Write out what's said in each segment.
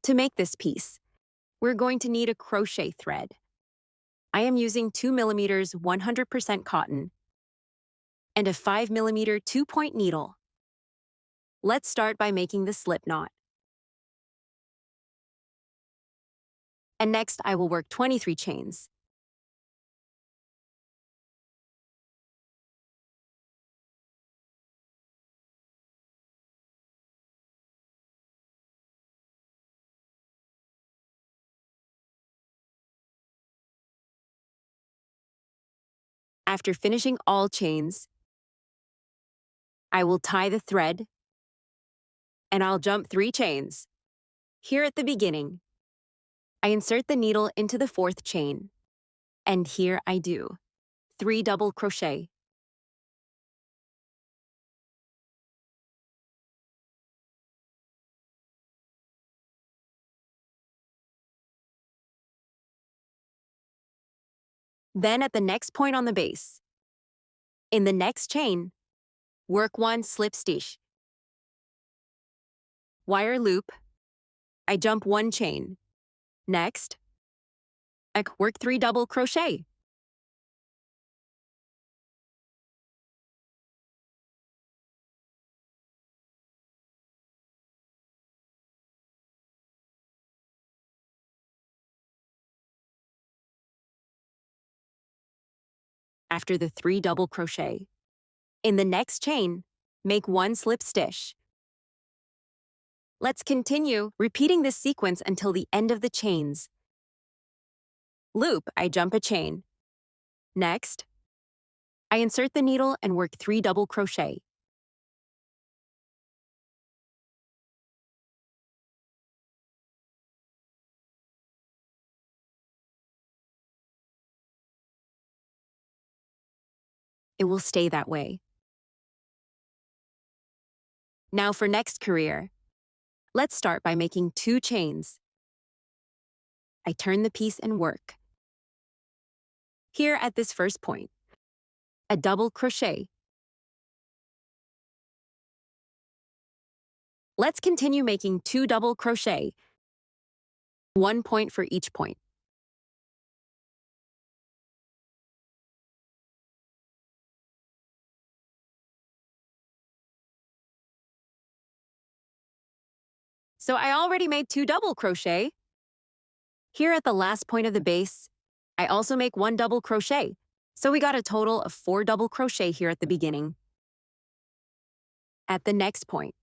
To make this piece, we're going to need a crochet thread. I am using 2mm 100% cotton and a 5mm 2-point needle. Let's start by making the slip knot. And next, I will work 23 chains. After finishing all chains, I will tie the thread and I'll jump 3 chains. Here at the beginning, I insert the needle into the 4th chain, and here I do 3 double crochet. Then at the next point on the base, in the next chain, work 1 slip stitch. Wire loop, I jump 1 chain. Next, I work 3 double crochet. After the 3 double crochet, in the next chain, make 1 slip stitch. Let's continue repeating this sequence until the end of the chains. Loop, I jump a chain. Next, I insert the needle and work 3 double crochet. It will stay that way. Now for next career. Let's start by making 2 chains. I turn the piece and work. Here at this first point, a double crochet. Let's continue making 2 double crochet, 1 point for each point. So I already made 2 double crochet. Here at the last point of the base, I also make 1 double crochet. So we got a total of 4 double crochet here at the beginning. At the next point,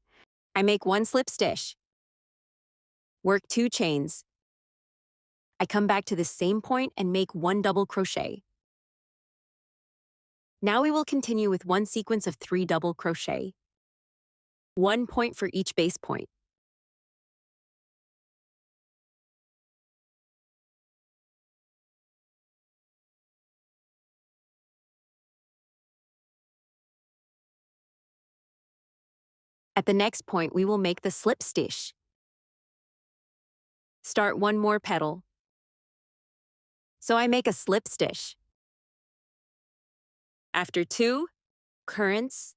I make 1 slip stitch. Work 2 chains. I come back to the same point and make 1 double crochet. Now we will continue with 1 sequence of 3 double crochet. 1 point for each base point. At the next point, we will make the slip stitch. Start 1 more petal. So I make a slip stitch. After 2 currents,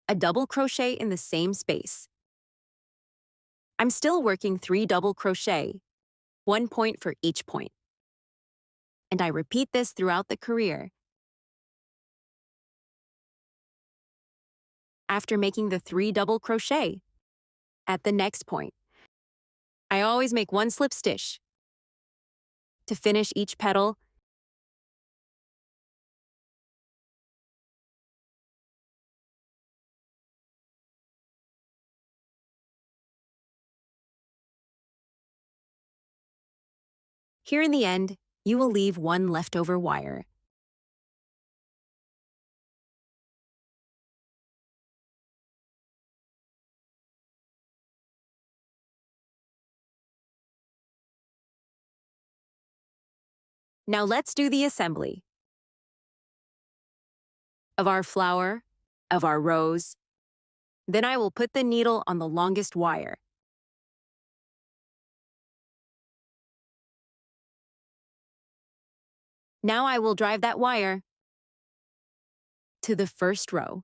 a double crochet in the same space. I'm still working 3 double crochet, 1 point for each point. And I repeat this throughout the career. After making the 3 double crochet, at the next point, I always make 1 slip stitch. To finish each petal, here in the end, you will leave 1 leftover wire. Now let's do the assembly of our flower, of our rose. Then I will put the needle on the longest wire. Now I will drive that wire to the first row.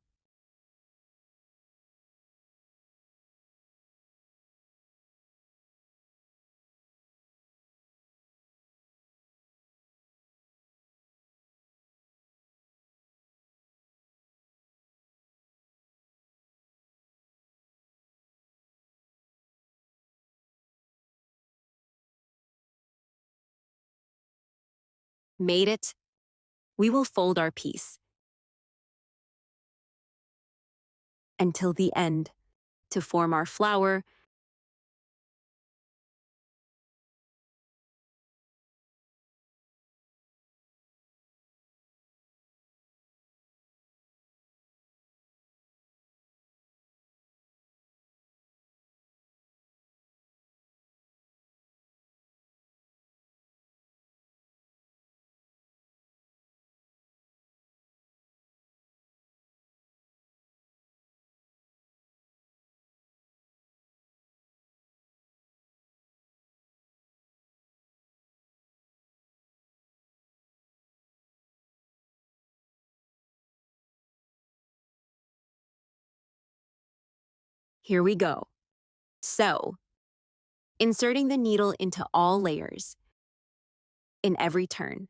Made it. We will fold our piece until the end to form our flower. Here we go. So, inserting the needle into all layers in every turn.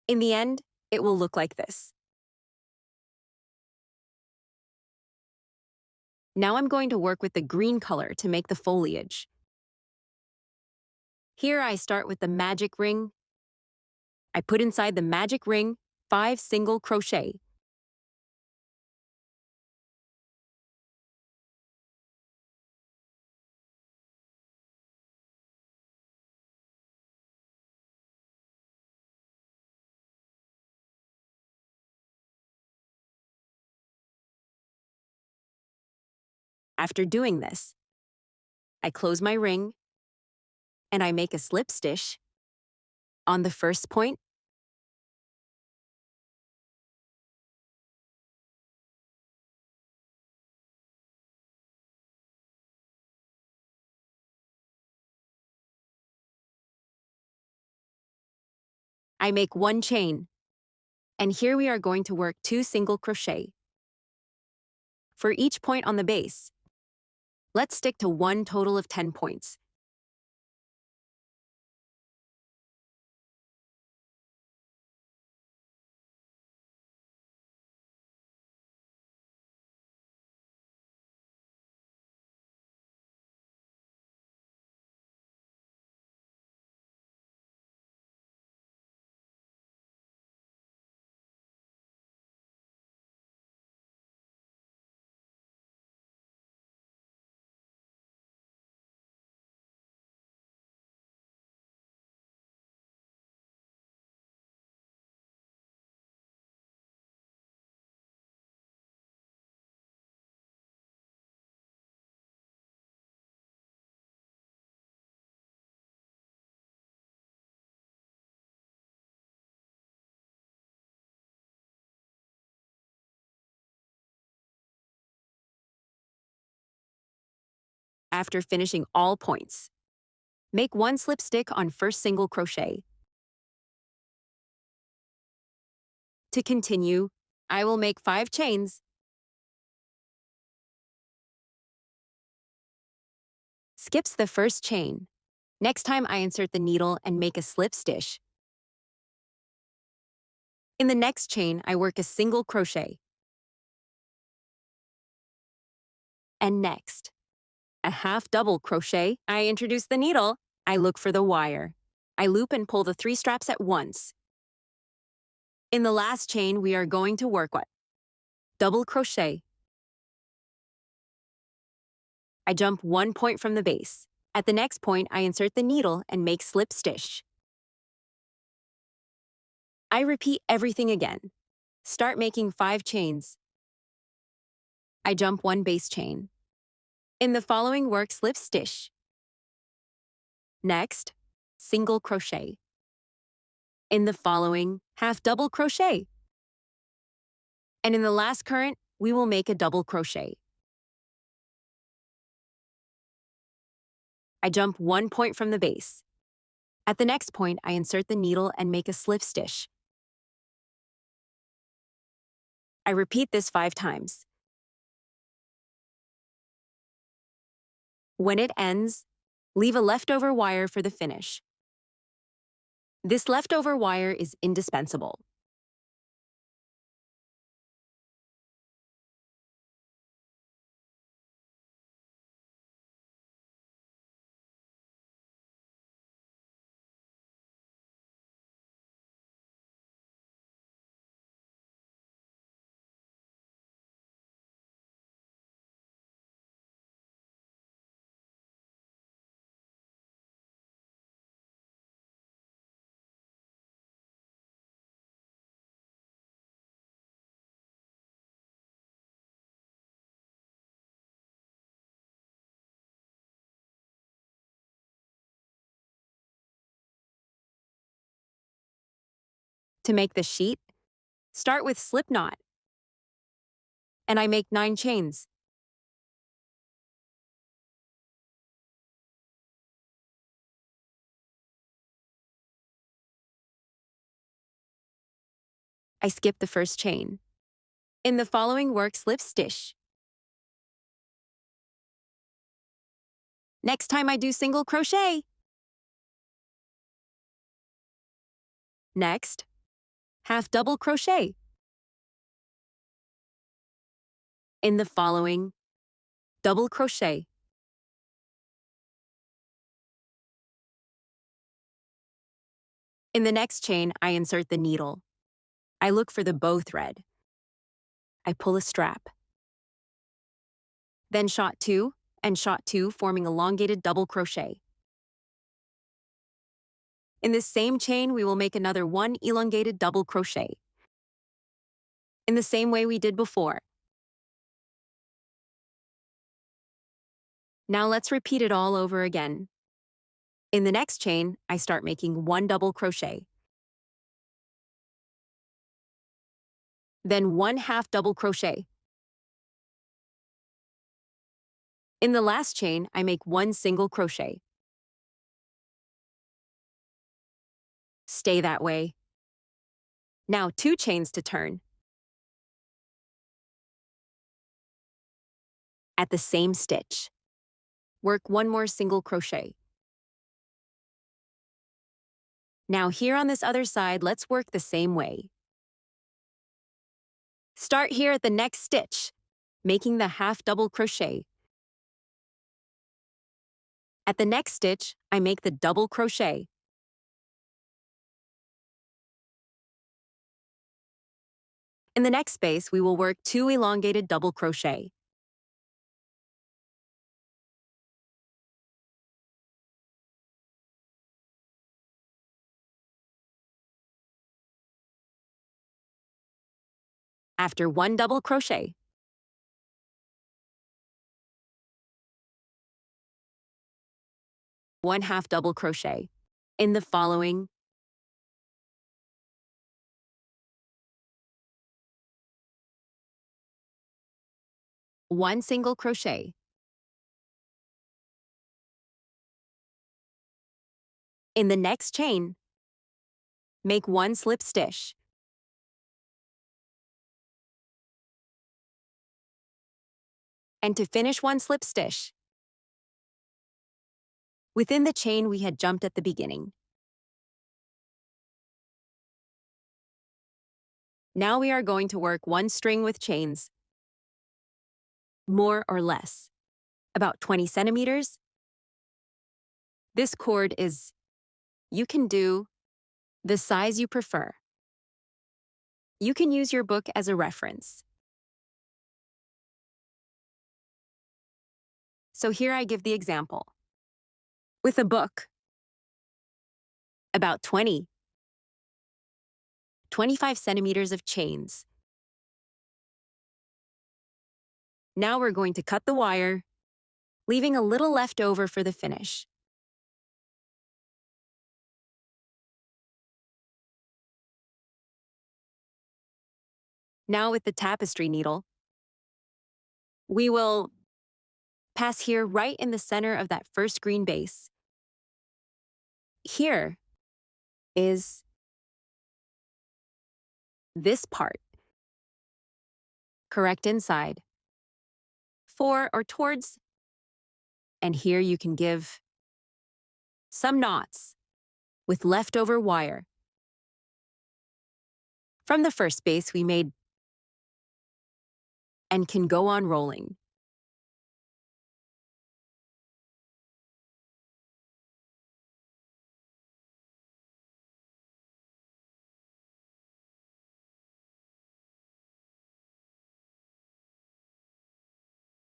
In the end, it will look like this. Now I'm going to work with the green color to make the foliage. Here I start with the magic ring. I put inside the magic ring 5 single crochet. After doing this, I close my ring and I make a slip stitch on the first point. I make 1 chain, and here we are going to work 2 single crochet for each point on the base. Let's stick to one total of 10 points. After finishing all points, make 1 slip stick on first single crochet. To continue, I will make 5 chains. Skips the first chain. Next time I insert the needle and make a slip stitch. In the next chain, I work a single crochet. And next, a half double crochet. I introduce the needle. I look for the wire. I loop and pull the 3 straps at once. In the last chain, we are going to work what? Double crochet. I jump 1 point from the base. At the next point, I insert the needle and make slip stitch. I repeat everything again. Start making 5 chains. I jump 1 base chain. In the following work slip stitch. Next, single crochet. In the following, half double crochet. And in the last current, we will make a double crochet. I jump 1 point from the base. At the next point, I insert the needle and make a slip stitch. I repeat this 5 times. When it ends, leave a leftover wire for the finish. This leftover wire is indispensable. To make the sheet, start with slip knot, and I make 9 chains. I skip the first chain. In the following work, slip stitch. Next time I do single crochet. Next, half double crochet. In the following, double crochet. In the next chain, I insert the needle. I look for the bow thread. I pull a strap. Then shot 2 and shot 2, forming elongated double crochet. In this same chain, we will make another 1 elongated double crochet. In the same way we did before. Now let's repeat it all over again. In the next chain, I start making 1 double crochet. Then 1 half double crochet. In the last chain, I make 1 single crochet. Stay that way. Now 2 chains to turn. At the same stitch, work 1 more single crochet. Now here on this other side, let's work the same way. Start here at the next stitch, making the half double crochet. At the next stitch, I make the double crochet. In the next space, we will work 2 elongated double crochet. After 1 double crochet, one half double crochet. In the following, one single crochet. In the next chain, make 1 slip stitch. And to finish 1 slip stitch, within the chain we had jumped at the beginning. Now we are going to work 1 string with chains, more or less, about 20 centimeters. This cord you can do the size you prefer. You can use your book as a reference. So here I give the example. With a book, about 25 centimeters of chains. Now we're going to cut the wire, leaving a little left over for the finish. Now with the tapestry needle, we will pass here right in the center of that first green base. Here is this part, correct inside, for or towards, and here you can give some knots with leftover wire. From the first base we made and can go on rolling.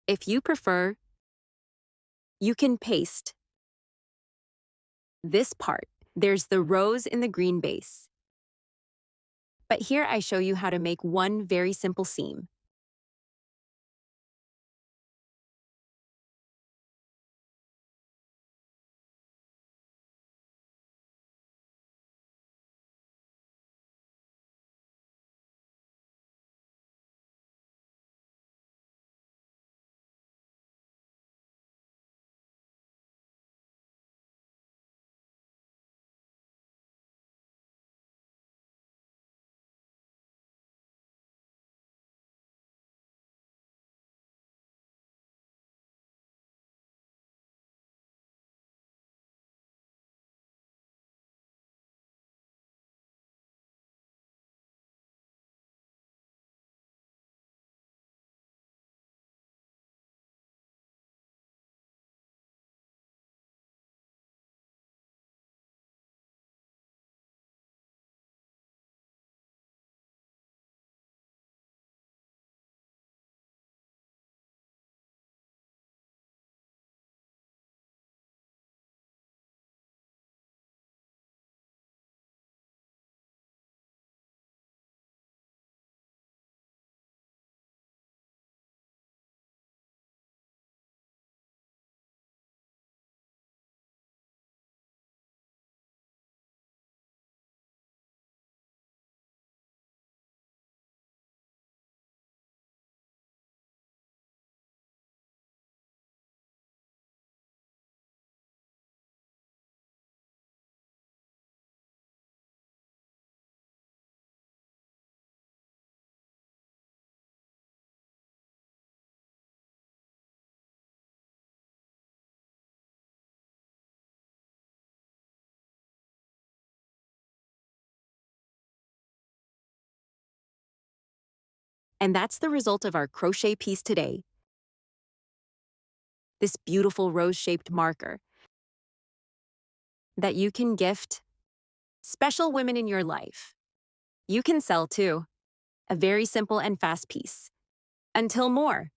If you prefer, you can paste this part. There's the rose in the green base. But here I show you how to make one very simple seam. And that's the result of our crochet piece today. This beautiful rose-shaped marker that you can gift special women in your life. You can sell too. A very simple and fast piece. Until more.